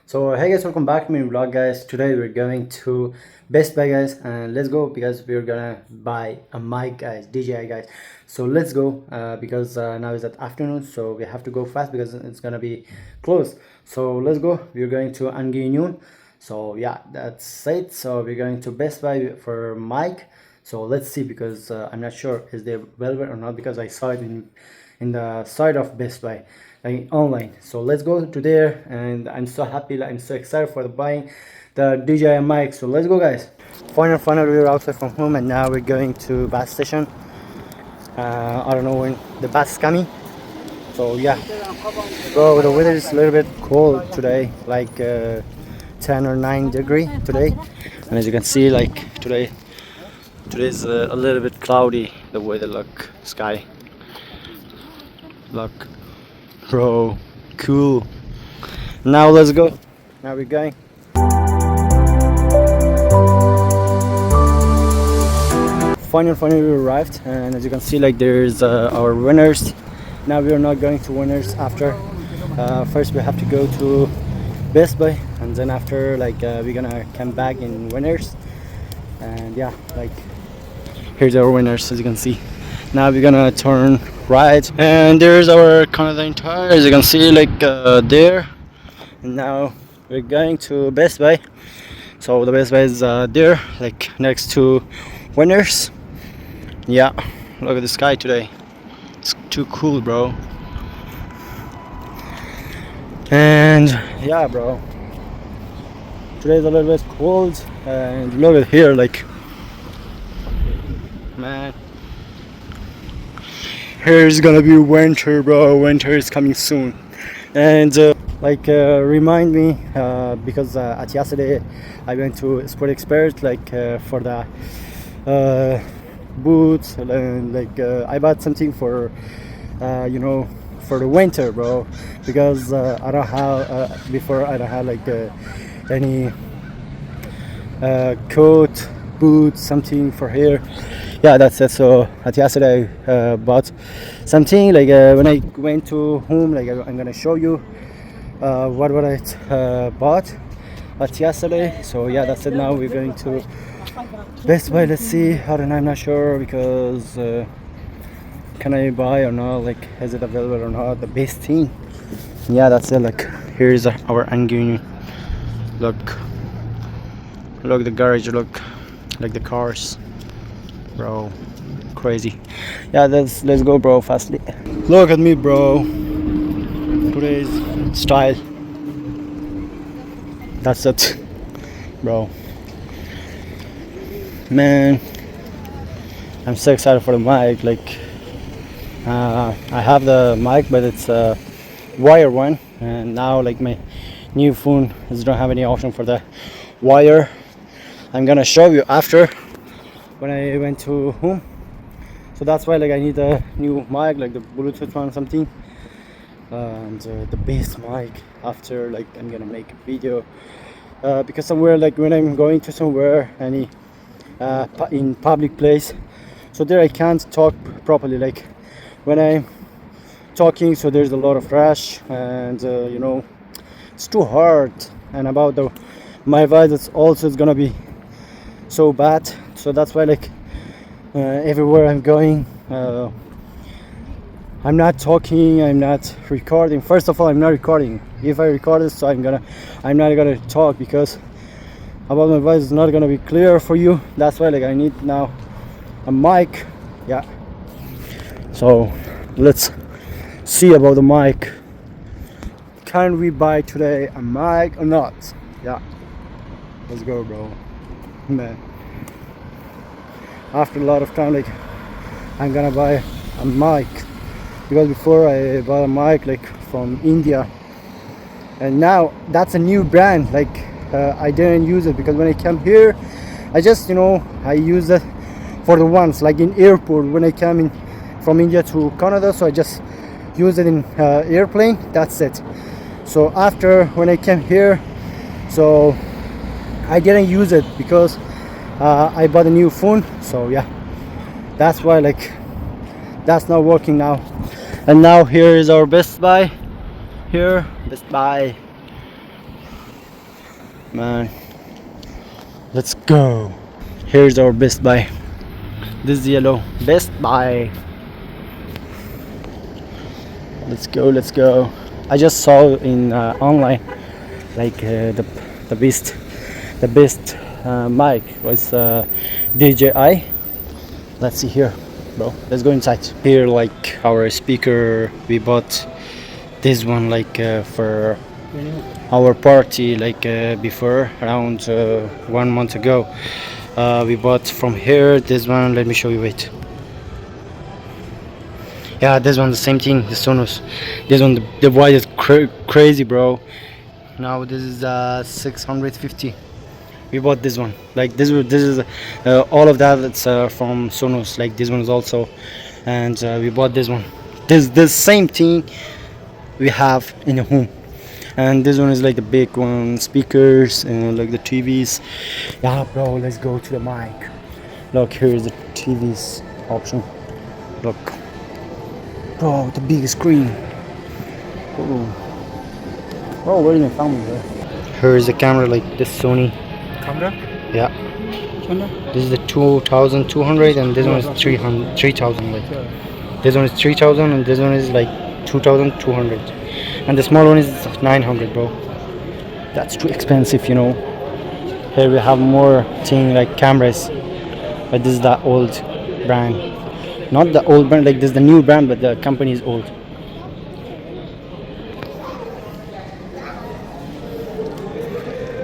So hey guys, welcome back to my vlog guys. Today we're going to Best Buy guys, and let's go because we're gonna buy a mic guys, DJI guys. So let's go because now is at afternoon, so we have to go fast because it's gonna be closed. So let's go. We're going to Anguin. So yeah, that's it. So we're going to Best Buy for mic. So let's see because I'm not sure is they available or not because I saw it in the side of Best Buy like online. So let's go to there, and I'm so happy, I'm so excited for the buying the DJI mic. So let's go guys. Finally we're outside from home, and now we're going to bus station. I don't know when the bus is coming. So yeah, so the weather is a little bit cold today, like 10 or 9 degree today, and as you can see, like today's a little bit cloudy, the weather. Look, sky, look bro, cool. Now let's go. Now we're going. Finally we arrived, and as you can see, like there's our winners. Now we are not going to winners after. First we have to go to Best Buy, and then after, like we're gonna come back in winners. And yeah, like here's our winners, as you can see. Now we're gonna turn right, and there's our Canadian Tire, as you can see, like there. And now we're going to Best Buy. So the Best Buy is there, like next to winners. Yeah, look at the sky today, it's too cool bro. And yeah bro, today's a little bit cold, and look at here, like man, here's gonna be winter bro. Winter is coming soon. And remind me because at yesterday I went to Sport Expert, like for the boots, and like I bought something for for the winter bro, because I don't have before I don't have like any coat, boots, something for here. Yeah, that's it. So at yesterday I bought something, like when I went to home, like I'm gonna show you what I bought at yesterday. So yeah, that's it. Now we're going to Best Buy. Let's see. I don't know, I'm not sure because can I buy or not, like is it available or not, the best thing. Yeah, that's it. Like here's our Anguin. Look the garage, look like the cars bro, crazy. Yeah, let's go bro, fastly. Look at me bro, today's style. That's it bro, man. I'm so excited for the mic. Like I have the mic, but it's a wire one, and now like my new phone don't have any option for the wire. I'm gonna show you after when I went to home. So that's why like I need a new mic, like the Bluetooth one, something, and the bass mic. After, like I'm gonna make a video because somewhere, like when I'm going to somewhere, any in public place, so there I can't talk properly, like when I'm talking, so there's a lot of rush, and it's too hard. And about my voice, it's gonna be so bad. So that's why, like everywhere I'm going, I'm not talking, I'm not recording. First of all, I'm not recording. If I record it, so I'm not gonna talk, because about my voice is not gonna be clear for you. That's why, like I need now a mic. Yeah, so let's see about the mic. Can we buy today a mic or not? Yeah, let's go bro, man. After a lot of time, like I'm gonna buy a mic, because before I bought a mic like from India, and now that's a new brand. Like I didn't use it because when I came here, I just I use it for the ones, like in airport when I came in from India to Canada, so I just use it in airplane, that's it. So after, when I came here, so I didn't use it because I bought a new phone. So yeah, that's why, like that's not working now. And now here is our Best Buy. Here, Best Buy. man. Let's go. Here's our Best Buy. This is yellow Best Buy. Let's go, let's go. I just saw in online like the best mic was DJI. Let's see here, bro. Let's go inside. Here, like our speaker, we bought this one like for our party, like before around 1 month ago. We bought from here this one. Let me show you it. Yeah, this one the same thing, the Sonos. This one the wide is crazy, bro. Now this is 650. We bought this one. Like this is all of that. It's from Sonos. Like this one is also, and we bought this one. This same thing we have in the home, and this one is like the big one, speakers and like the TVs. Yeah, bro. Let's go to the mic. Look, here is the TVs option. Look. Bro, the big screen. Oh, where did I find it? Here is the camera, like this Sony. Camera? Yeah. Camera? This is the 2,200 and this one is 3,000. Like this one is 3,000 and this one is like 2,200. And the small one is 900, bro. That's too expensive, you know. Here we have more thing like cameras, but this is the old brand. Not the old brand, like this is the new brand, but the company is old.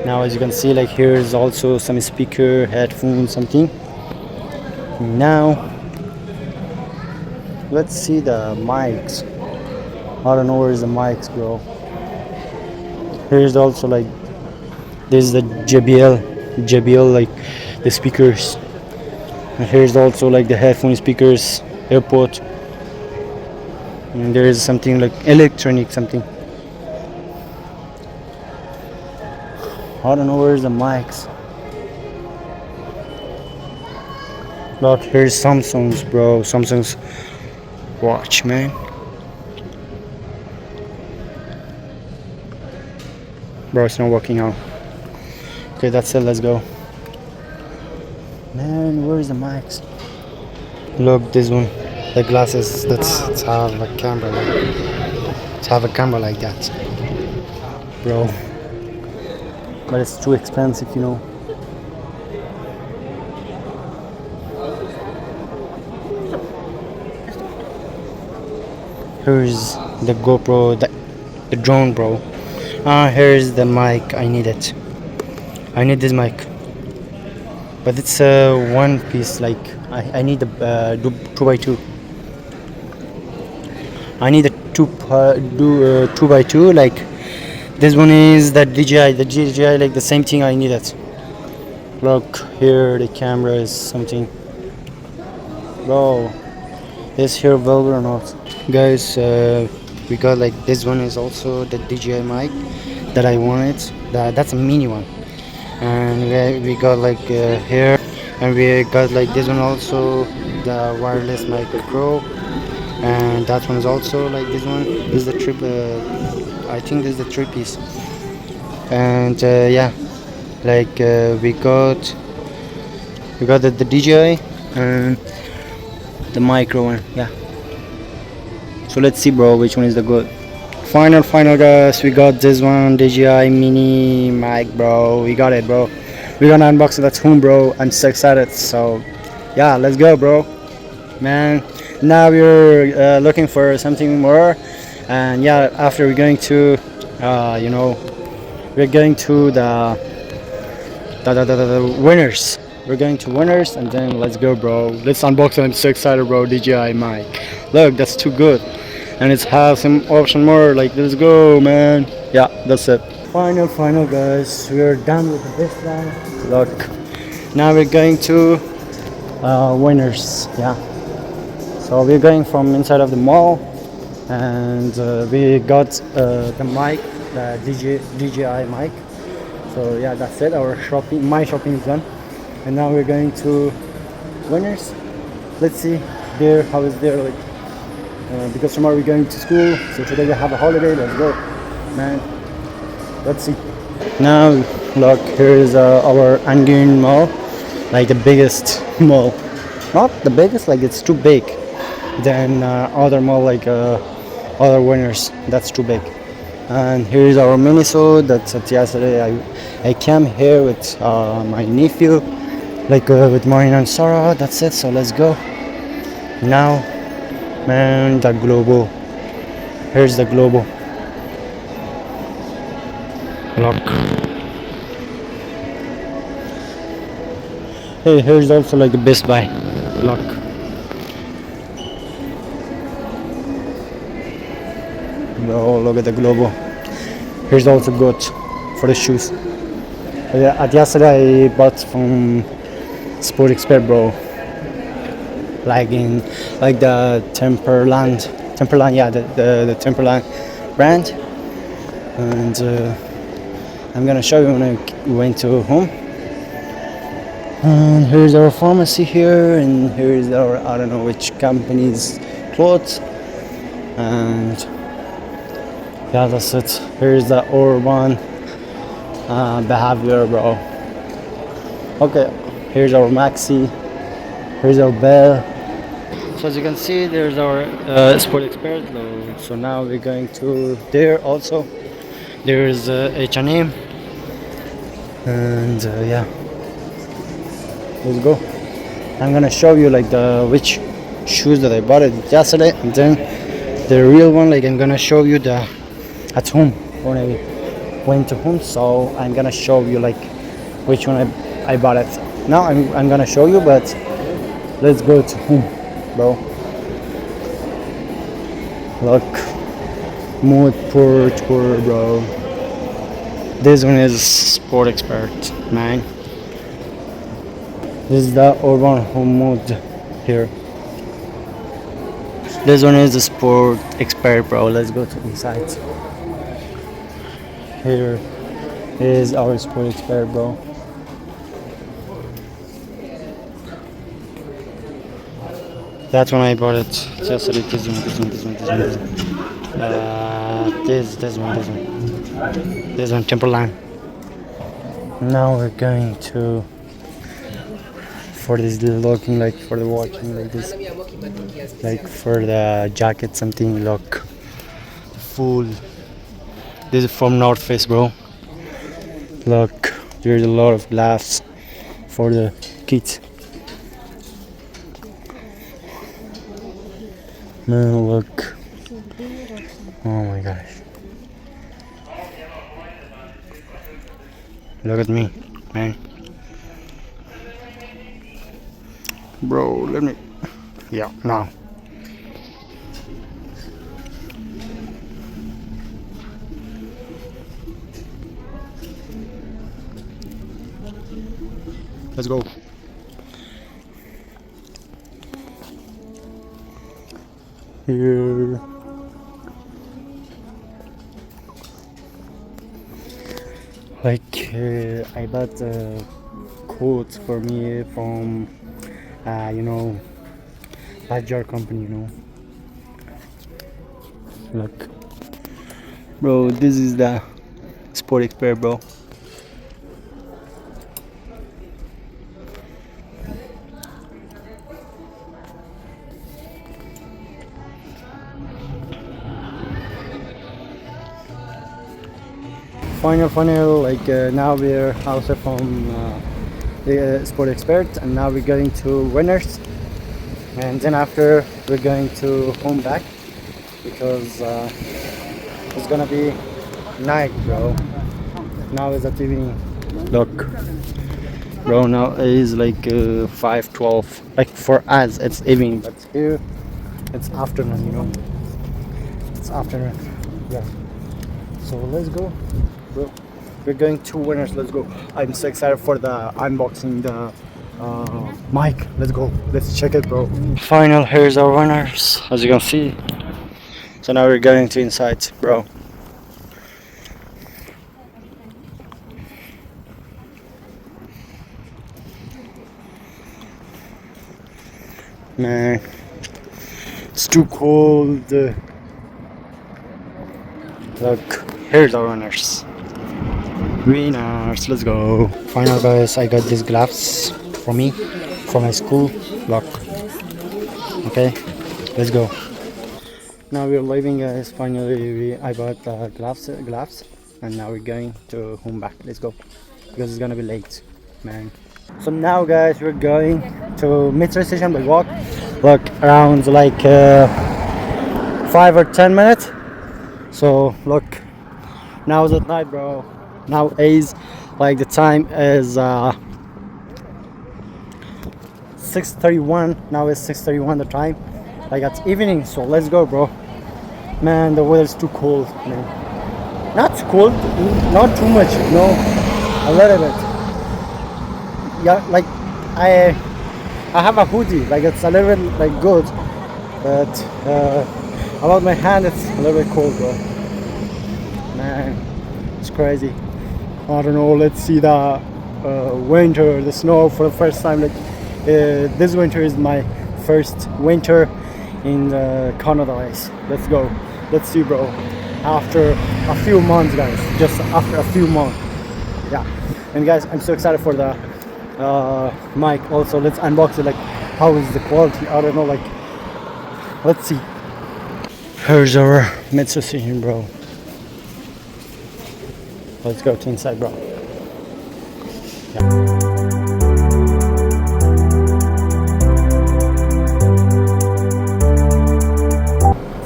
Now as you can see, like here is also some speaker, headphones, something. Now let's see the mics. I don't know where is the mics, bro. Here's also like this is the JBL like the speakers. And here's also like the headphone speakers, AirPod, and there is something like electronic something. I don't know where's the mics. Look, here's Samsung's, bro. Samsung's watch, man. Bro, it's not working out. Okay, that's it. Let's go. Man, where is the mics? Look, this one, the glasses. Let's have a camera. Let's have a camera like that, bro. But it's too expensive, you know. Here's the GoPro, the drone, bro. Here's the mic. I need it. I need this mic. But it's one piece, like I need the 2x2. I need a 2x2, like this one is the DJI, like the same thing. I need it. Look here, the camera is something. Bro, is here available or not? Guys, we got like this one is also the DJI mic that I wanted. That's a mini one. And we got like here, and we got like this one also, the wireless mic pro, and that one is also like this one. This is the I think this is the 3-piece. And yeah, like we got the DJI and the micro one. Yeah, so let's see, bro, which one is the good. Final guys, we got this one, DJI mini mic, bro. We got it, bro. We're gonna unbox it at home, bro. I'm so excited. So yeah, let's go, bro. Man, now we're looking for something more, and yeah, after we're going to you know, we're going to the winners. We're going to winners, and then let's go, bro. Let's unbox it. I'm so excited, bro. DJI mic. Look, that's too good. And it's have some option more, like let's go, man. Yeah, that's it. Final guys, we're done with this one. Look, now we're going to winners. Yeah, so we're going from inside of the mall, and we got the mic, the DJI mic. So yeah, that's it. My shopping is done, and now we're going to winners. Let's see there how is there, like because tomorrow we're going to school, so today we have a holiday. Let's go, man. Let's see. Now look, here is our Angin Mall, like the biggest mall. Not the biggest, like it's too big than other mall like other winners. That's too big. And here is our Minnesota. That's yesterday. I came here with my nephew, like with Maureen and Sarah. That's it. So let's go now, man. The Globo. Here's the Globo. Look. Hey, here's also like a Best Buy. Look. Oh, look at the Globo. Here's also good for the shoes. Yeah, at yesterday I bought from Sport Expert, bro. Like in like the Temperland, yeah, the Temperland brand. And I'm gonna show you when I went to home. And here's our pharmacy here, and here's our I don't know which company's clothes. And yeah, that's it. Here's the urban behavior, bro. Okay, here's our Maxi. Here's our Bell. So as you can see, there's our Sport Expert. So now we're going to there also. There's H&M, and yeah, let's go. I'm gonna show you like the which shoes that I bought it yesterday, and then the real one. Like I'm gonna show you the at home when I went to home. So I'm gonna show you like which one I bought it. Now I'm gonna show you, but let's go to home, bro. Look, mood poor tour, bro. This one is Sport Expert, man. This is the urban home mode here. This one is the Sport Expert, bro. Let's go to inside. Here is our Sport Expert, bro. That's when I bought it. Just this one. This one, Timberland. Now we're going to for this looking like for the watching like this, like for the jacket something. Look, full. This is from North Face, bro. Look, there's a lot of glass for the kids. Man, look. Oh my gosh. Look at me, man. Bro, let me. Yeah, now. Let's go. Here. Like I bought coats for me from Badger company, Look, bro, this is the Sport Expert, bro. Final, like now we're also from the Sport Expert, and now we're going to Winners, and then after we're going to home back because it's gonna be night, bro. Now is at evening. Look, bro, now it is like 5:12. Like for us it's evening, but here it's afternoon. It's afternoon. Yeah. So let's go, bro. We're going to Winners. Let's go. I'm so excited for the unboxing the mic. Let's go. Let's check it, bro. Final, here's our Winners, as you can see. So now we're going to inside, bro. Man, it's too cold. Look, here's our Winners. Winners, let's go. Final guys, I got these gloves for me, for my school. Look, okay, let's go. Now we're leaving guys. Finally, I bought gloves, and now we're going to home back. Let's go, because it's gonna be late, man. So now guys, we're going to metro station by walk. Look, around like 5 or 10 minutes. So look, now it's at night, bro. Now is like the time is 6:31. Now it's 6:31 the time. Like it's evening. So let's go, bro. Man, the weather's too cold, man. Not too cold, not too much, no, a little bit. Yeah, like I have a hoodie, like it's a little bit like good, but about my hand it's a little bit cold, bro. Man, it's crazy. I don't know. Let's see the winter, the snow for the first time. Like this winter is my first winter in Canada, guys. Let's go. Let's see, bro. After a few months, guys. Just after a few months. Yeah. And guys, I'm so excited for the mic. Also, let's unbox it. Like, how is the quality? I don't know. Like, let's see. Here's our metro station, bro. Let's go to inside, bro. Yeah.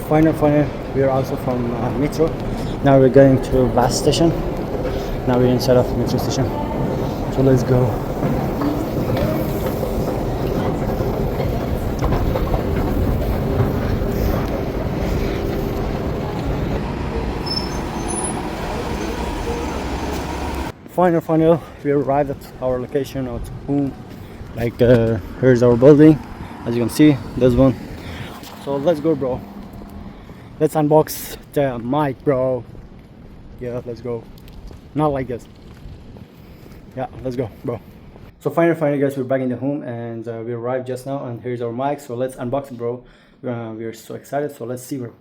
Final, we are also from metro. Now we're going to bus station. Now we're inside of metro station. So let's go. Final, we arrived at our location at home. Like here's our building, as you can see, this one. So let's go, bro. Let's unbox the mic, bro. Yeah, let's go. Not like this. Yeah, let's go, bro. So finally guys, we're back in the home, and we arrived just now, and here's our mic. So let's unbox it, bro. We're so excited. So let's see, bro.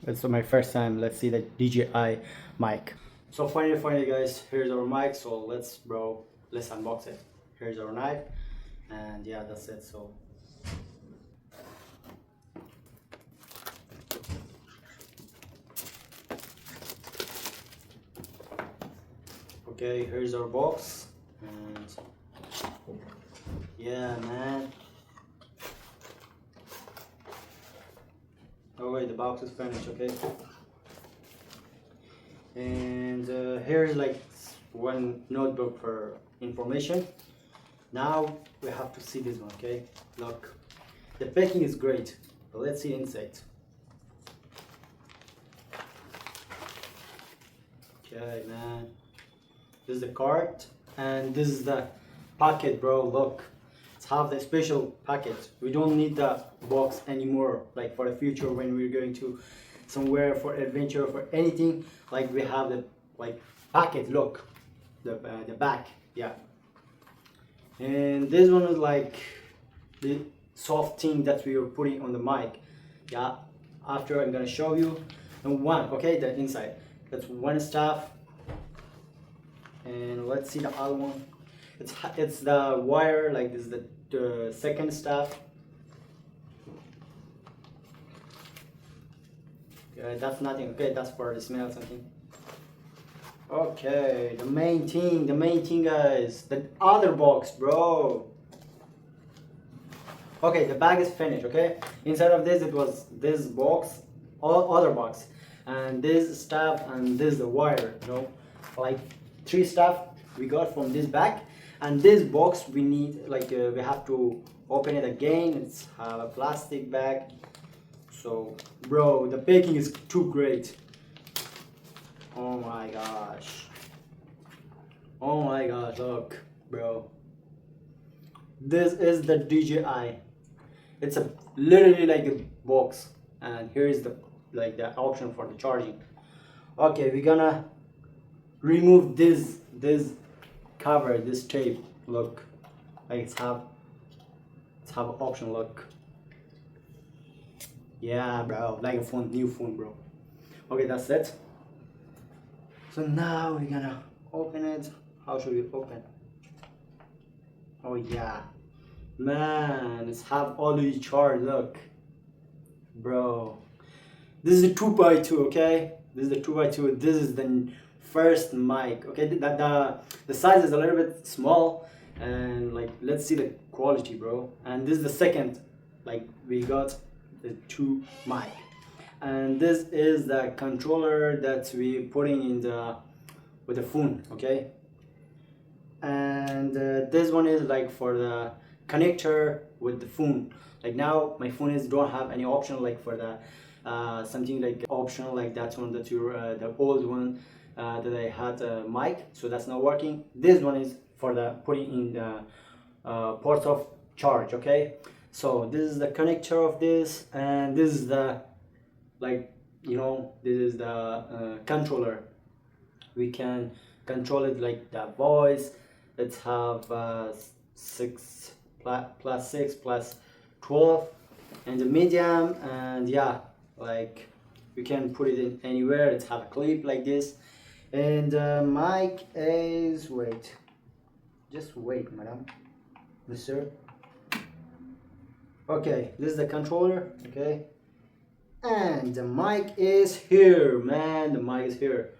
It's my first time. Let's see the DJI mic. So finally guys, here's our mic. So let's unbox it. Here's our knife, and yeah, that's it. So okay, here's our box, and yeah, man. Oh wait, the box is finished. Okay. And here's like one notebook for information. Now we have to see this one. Okay, look, the packing is great, but let's see inside. Okay, man, this is the card, and this is the packet, bro. Look, it's half the special packet. We don't need the box anymore, like for the future when we're going to somewhere for adventure, for anything. Like we have the packet. Look, the back, yeah. And this one is like the soft thing that we are putting on the mic. Yeah, after I'm gonna show you. And one, okay, the inside. That's one stuff. And let's see the other one. It's the wire. Like this is the second stuff. That's nothing. Okay, that's for the smell something. Okay, the main thing guys, the other box, bro. Okay, the bag is finished. Okay, inside of this it was this box, all other box, and this stuff, and this the wire, you know, like three stuff we got from this bag. And this box we need, like we have to open it again. It's a plastic bag. So bro, the packing is too great. Oh my gosh, look, bro, this is the DJI. It's a literally like a box, and here is the option for the charging. Okay, we're gonna remove this cover, this tape. Look, like it's have an option. Look, yeah, bro, like a new phone, bro. Okay, that's it. So now we're gonna open it. How should we open? Oh yeah, man, it's have already charged. Look, bro, this is a 2x2. Okay, this is the 2x2. This is the first mic. Okay, the size is a little bit small, and like let's see the quality, bro. And this is the second, like we got the two mic, and this is the controller that we putting in the with the phone. Okay, and this one is like for the connector with the phone. Like now my phone is don't have any option like for the something like optional like that one that you the old one that I had a mic, so that's not working. This one is for the putting in the ports of charge. Okay, so this is the connector of this, and this is the, like, you know, this is the controller. We can control it like the voice. Let's have 6 plus 6 plus 12 and the medium, and yeah, like we can put it in anywhere. Let's have a clip like this, and mic is, wait, just wait, madam, monsieur. Okay, this is the controller. Okay, and the mic is here, man. The mic is here.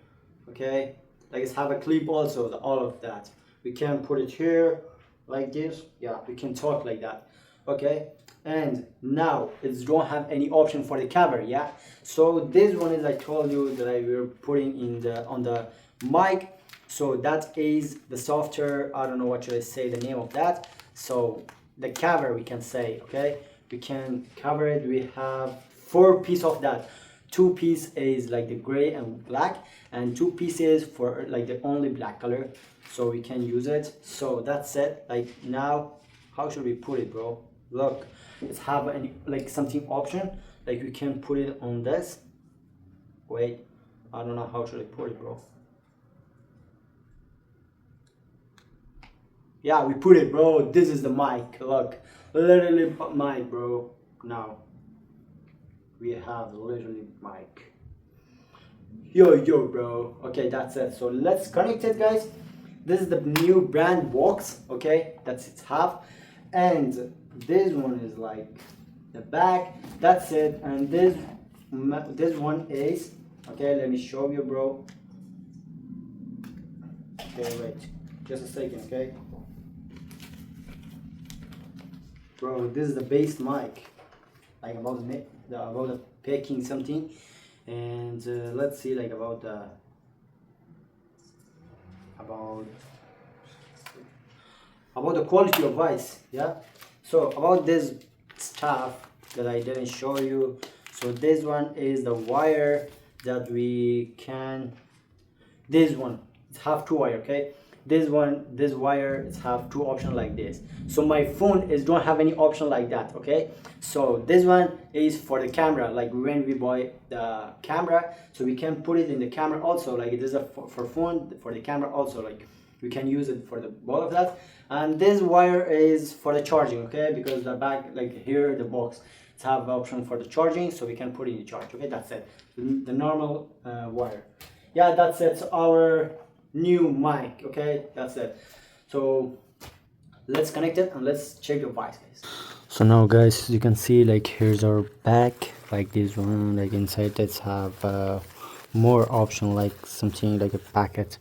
Okay, like it's have a clip also, all of that. We can put it here like this. Yeah, we can talk like that. Okay, and now it don't have any option for the cover. Yeah, so this one is, I told you that I will putting in the on the mic. So that is the software. I don't know what should I say the name of that. So the cover, we can say. Okay, we can cover it. We have 4 pieces of that. 2 pieces is like the gray and black, and 2 pieces for like the only black color, so we can use it. So that's it. Like now, how should we put it, bro? Look, it's have any like something option, like we can put it on this. Wait, I don't know how should I put it, bro. Yeah, we put it, bro. This is the mic. Look, literally mic, bro. Now we have literally mic. Yo, bro. Okay, that's it. So let's connect it, guys. This is the new brand box. Okay, that's its half, and this one is like the back. That's it. And this one is, okay, let me show you, bro. Okay, wait, just a second. Okay, bro, this is the base mic, like about the packing something. And let's see, like about the quality of voice. Yeah, so about this stuff that I didn't show you. So this one is the wire that we can, this one, it's have 2 wire. Okay, this wire, it's have 2 options like this. So my phone is don't have any option like that. Okay, so this one is for the camera, like when we buy the camera, so we can put it in the camera also, like it is a for phone, for the camera also, like we can use it for the both of that. And this wire is for the charging. Okay, because the back, like here the box, it's have option for the charging, so we can put it in the charge. Okay, that's it, the normal wire. Yeah, that's it. So our new mic. Okay, that's it. So let's connect it and let's check the voice, guys. So now, guys, you can see, like here's our back, like this one, like inside let's have more option, like something like a packet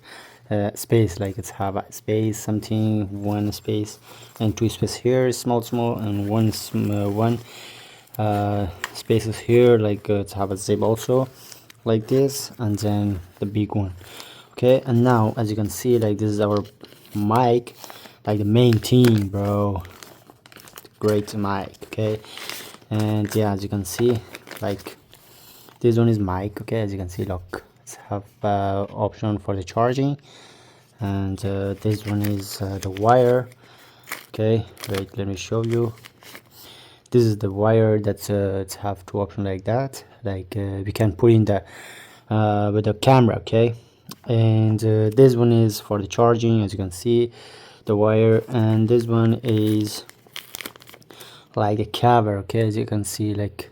space, like it's have a space, something, 1 space and 2 space here, small, and one spaces here, like it's have a zip also like this, and then the big one. Okay, and now as you can see, like this is our mic, like the main theme, bro. Great mic. Okay, and yeah, as you can see, like this one is mic. Okay, as you can see, look, it's have option for the charging, and this one is the wire. Okay, wait, let me show you. This is the wire that's it's have 2 options like that, like we can put in the with the camera. Okay, and this one is for the charging, as you can see, the wire, and this one is like a cover. Okay, as you can see, like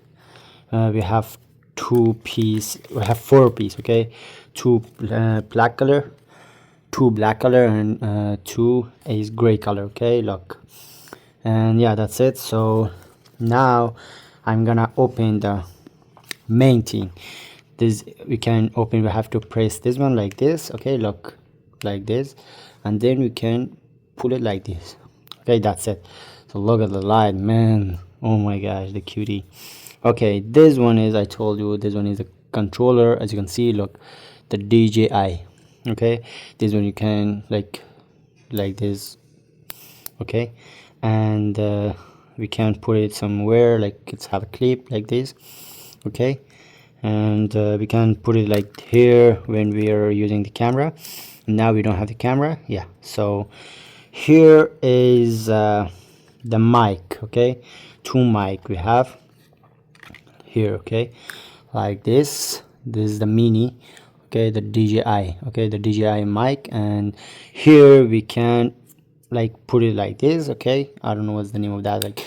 we have 2 piece, we have 4 piece. Okay, 2 black color, two black color and two is gray color. Okay, look. And yeah, that's it. So now I'm gonna open the main thing. This we can open, we have to press this one like this. Okay, look, like this, and then we can pull it like this. Okay, that's it. So look at the light, man. Oh my gosh, the cutie. Okay, this one is, I told you, this one is a controller. As you can see, look, the DJI. Okay, this one you can like this. Okay, and we can put it somewhere, like it's have a clip like this. Okay, and we can put it like here when we are using the camera. Now we don't have the camera. Yeah, so here is the mic. Okay, two mic we have here. Okay, like this is the mini. Okay, the DJI. Okay, the DJI mic, and here we can like put it like this. Okay, I don't know what's the name of that, like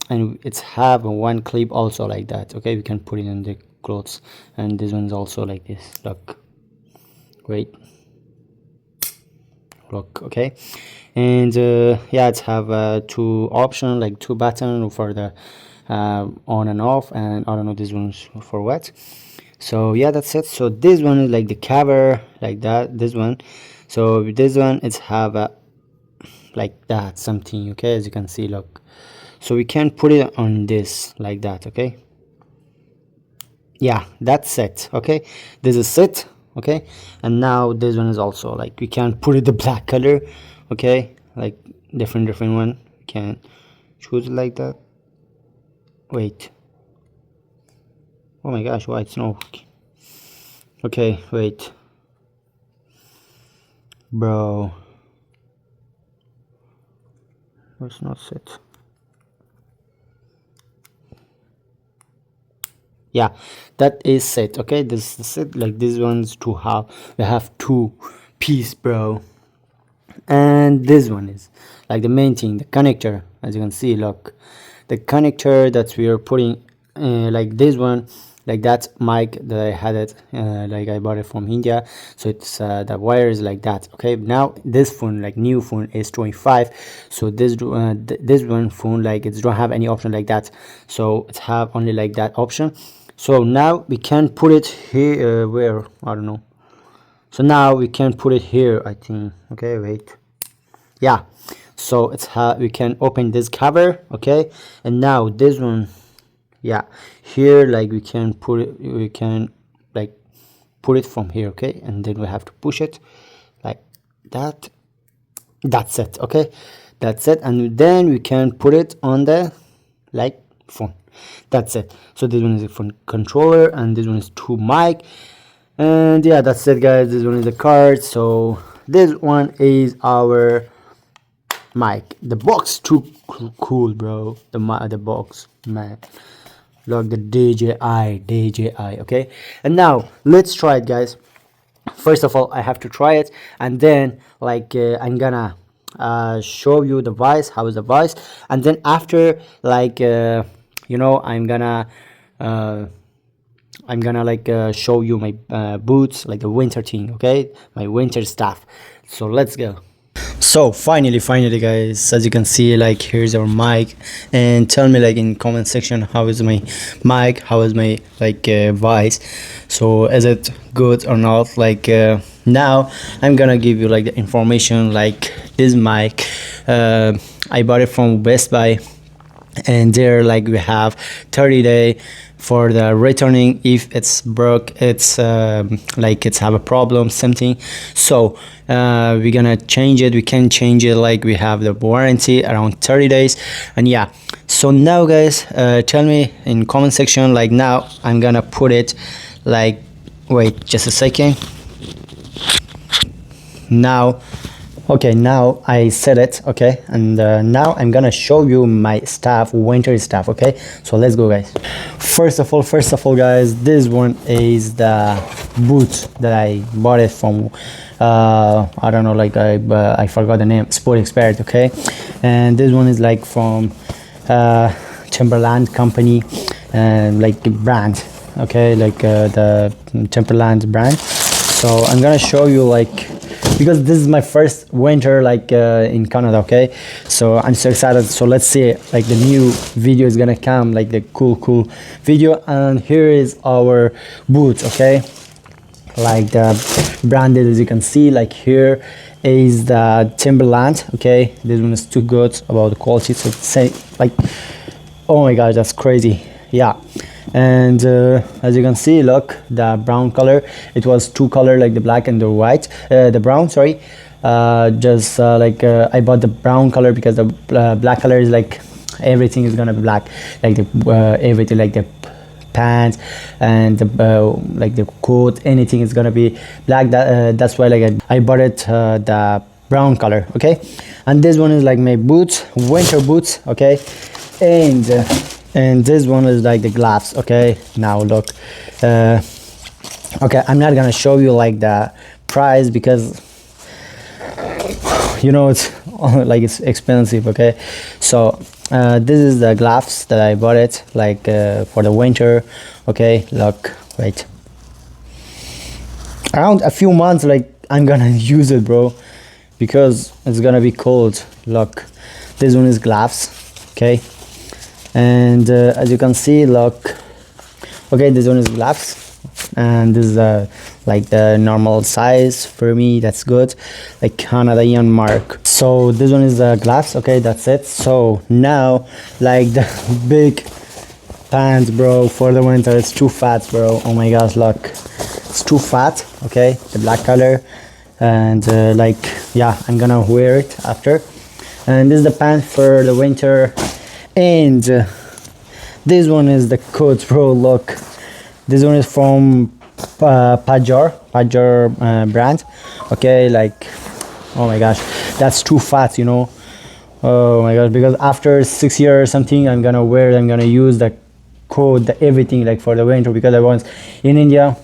and it's have one clip also like that. Okay, we can put it in the clothes, and this one's also like this. Look, wait, look. Okay, and yeah, it's have two option, like two button for the on and off, and I don't know this one's for what. So yeah, that's it. So this one is like the cover like that, this one. So this one it's have a like that something. Okay, as you can see, look. So we can put it on this like that. Okay, yeah, that's it. Okay, this is it. Okay, and now this one is also like we can put it the black color. Okay, like different one, we can choose it like that. Wait, oh my gosh, why it's no. Okay, wait, bro, it's not set. Yeah, that is set. Okay, this is set. Like this one's to have, we have two piece, bro. And this one is like the main thing, the connector. As you can see, look, the connector that we are putting like this one, like that mic that I had it like I bought it from India. So it's the wire is like that. Okay, now this phone, like new phone, is 25. So this this one phone, like it don't have any option like that, so it's have only like that option. So now we can put it here, where I don't know. So now we can put it here, I think. Okay, wait, yeah, so it's how we can open this cover. Okay, and now this one, yeah, here, like we can put it, we can like put it from here. Okay, and then we have to push it like that. That's it. Okay, that's it. And then we can put it on the like phone. That's it. So this one is a phone controller, and this one is two mic, and yeah, that's it, guys. This one is the card. So this one is our mic. The box too cool, bro. The box, man. Look, the DJI. Okay, and now let's try it, guys. First of all, I have to try it, and then like I'm gonna show you the voice, how is the voice, and then after, like you know, I'm gonna like show you my boots, like the winter thing. Okay, my winter stuff. So let's go. So finally guys, as you can see, like here's our mic, and tell me like in comment section how is my mic, how is my like voice, so is it good or not. Like now I'm gonna give you like the information. Like this mic, I bought it from Best Buy, and there like we have 30-day for the returning if it's broke, it's like it's have a problem something. So we're gonna change it, we can change it, like we have the warranty around 30 days. And yeah, so now guys, tell me in comment section. Like now I'm gonna put it like, wait just a second. Now okay, now I set it. Okay, and now I'm gonna show you my stuff, winter stuff. Okay, so let's go, guys. First of all guys, this one is the boot that I bought it from I don't know, like I forgot the name, Sport Expert. Okay, and this one is like from Timberland company, and like brand. Okay, like the Timberland brand. So I'm gonna show you like because this is my first winter like in Canada. Okay, so I'm so excited. So let's see, like the new video is gonna come, like the cool video. And here is our boots. Okay, like the branded, as you can see, like here is the Timberland. Okay, this one is too good about the quality, so say like, oh my gosh, that's crazy. Yeah. And as you can see, look, the brown color, it was two color, like the black and the white, the brown, sorry. Just like I bought the brown color because the black color is like everything is gonna be black, like the everything, like the pants and the like the coat, anything is gonna be black. That's why like I bought it the brown color. Okay, and this one is like my boots, winter boots. Okay, and this one is like the gloves. Okay, now look, okay, I'm not gonna show you like the price because you know it's like it's expensive. Okay, so this is the gloves that I bought it like for the winter. Okay, look, wait, around a few months like I'm gonna use it, bro, because it's gonna be cold. Look, this one is gloves. Okay, and as you can see, look, okay, this one is gloves, and this is like the normal size for me. That's good, like Canadian mark. So this one is the gloves. Okay, that's it. So now like the big pants, bro, for the winter. It's too fat, bro. Oh my gosh, look, it's too fat. Okay, the black color, and like yeah, I'm gonna wear it after. And this is the pant for the winter. And this one is the coat, bro. Look, this one is from Pajor brand. Okay, like, oh my gosh, that's too fat, you know. Oh my gosh, because after 6 years or something, I'm gonna wear it, I'm gonna use the coat, the everything, like for the winter, because I was in India,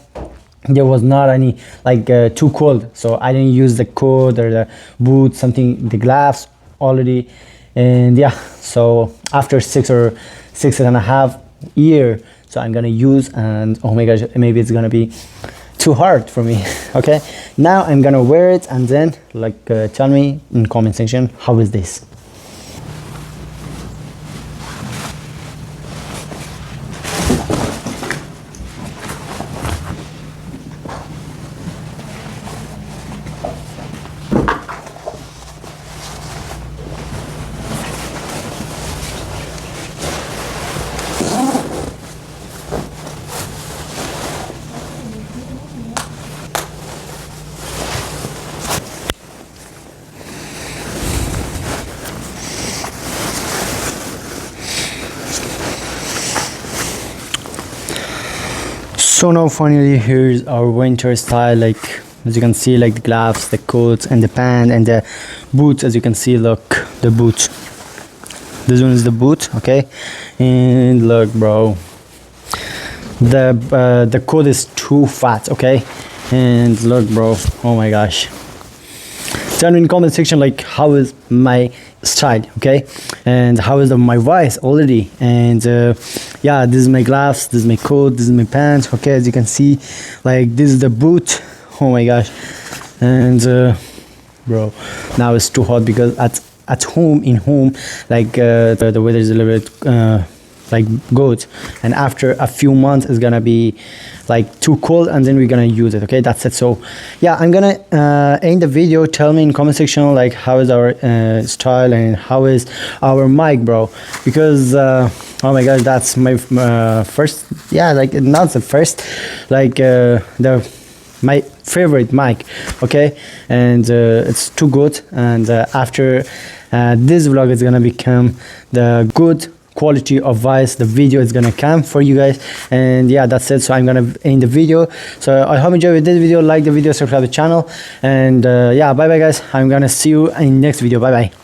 there was not any like too cold, so I didn't use the coat or the boots, something, the gloves already. And yeah, so after 6.5 years, so I'm gonna use, and oh my gosh, maybe it's gonna be too hard for me. Okay, now I'm gonna wear it, and then like tell me in comment section, how is this? So now finally here's our winter style, like as you can see, like the gloves, the coats, and the pant, and the boots. As you can see, look, the boots, this one is the boot. Okay, and look, bro, the coat is too fat. Okay, and look, bro, oh my gosh, tell me in comment section like how is my style. Okay, and how is my voice already. And yeah, this is my gloves, this is my coat, this is my pants. Okay, as you can see, like this is the boot. Oh my gosh. And bro, now it's too hot because at home, in home, like the weather is a little bit like good, and after a few months it's gonna be like too cold, and then we're gonna use it. Okay, that's it. So yeah, I'm gonna end the video. Tell me in comment section like how is our style and how is our mic, bro, because oh my gosh, that's my first, yeah, like not the first, like my favorite mic. Okay, and it's too good, and after this vlog is gonna become the good quality of voice, the video is gonna come for you guys. And yeah, that's it. So I'm gonna end the video. So I hope you enjoyed this video. Like the video, subscribe to the channel, and yeah, bye bye guys. I'm gonna see you in next video. Bye bye.